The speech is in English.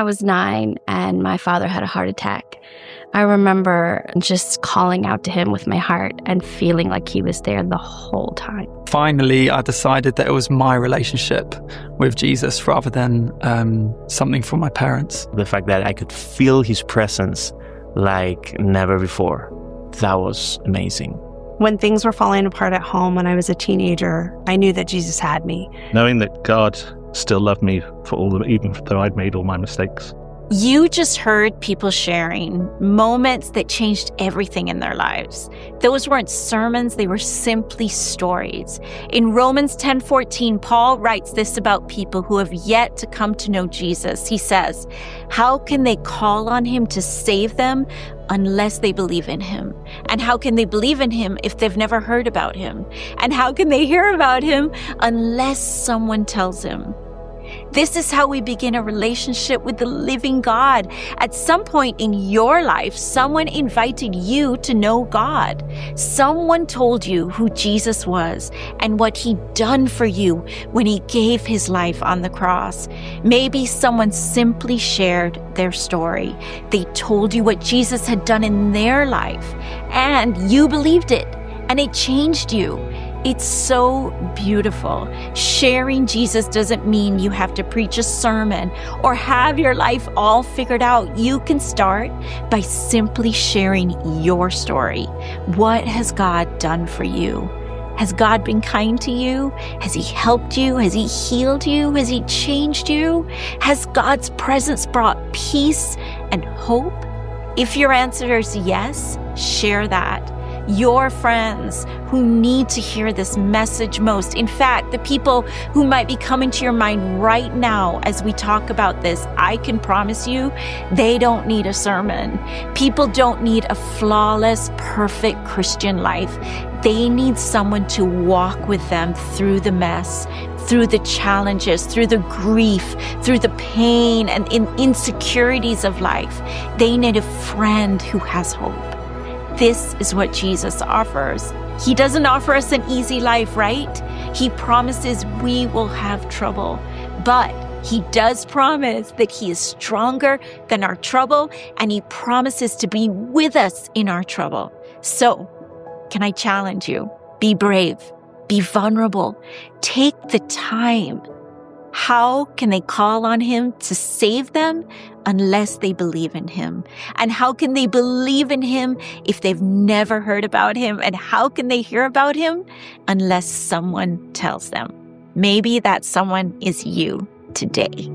was 9 and my father had a heart attack, I remember just calling out to him with my heart and feeling like he was there the whole time. Finally, I decided that it was my relationship with Jesus rather than something from my parents. The fact that I could feel his presence like never before, that was amazing. When things were falling apart at home when I was a teenager, I knew that Jesus had me. Knowing that God still loved me even though I'd made all my mistakes. You just heard people sharing moments that changed everything in their lives. Those weren't sermons, they were simply stories. In Romans 10:14, Paul writes this about people who have yet to come to know Jesus. He says, "How can they call on him to save them unless they believe in him? And how can they believe in him if they've never heard about him? And how can they hear about him unless someone tells them?" This is how we begin a relationship with the living God. At some point in your life, someone invited you to know God. Someone told you who Jesus was and what he'd done for you when he gave his life on the cross. Maybe someone simply shared their story. They told you what Jesus had done in their life, and you believed it, and it changed you. It's so beautiful. Sharing Jesus doesn't mean you have to preach a sermon or have your life all figured out. You can start by simply sharing your story. What has God done for you? Has God been kind to you? Has he helped you? Has he healed you? Has he changed you? Has God's presence brought peace and hope? If your answer is yes, share that. Your friends who need to hear this message most. In fact, the people who might be coming to your mind right now as we talk about this, I can promise you, they don't need a sermon. People don't need a flawless, perfect Christian life. They need someone to walk with them through the mess, through the challenges, through the grief, through the pain and insecurities of life. They need a friend who has hope. This is what Jesus offers. He doesn't offer us an easy life, right? He promises we will have trouble, but he does promise that he is stronger than our trouble, and he promises to be with us in our trouble. So, can I challenge you? Be brave, be vulnerable, take the time. How can they call on him to save them unless they believe in him? And how can they believe in him if they've never heard about him? And how can they hear about him unless someone tells them? Maybe that someone is you today.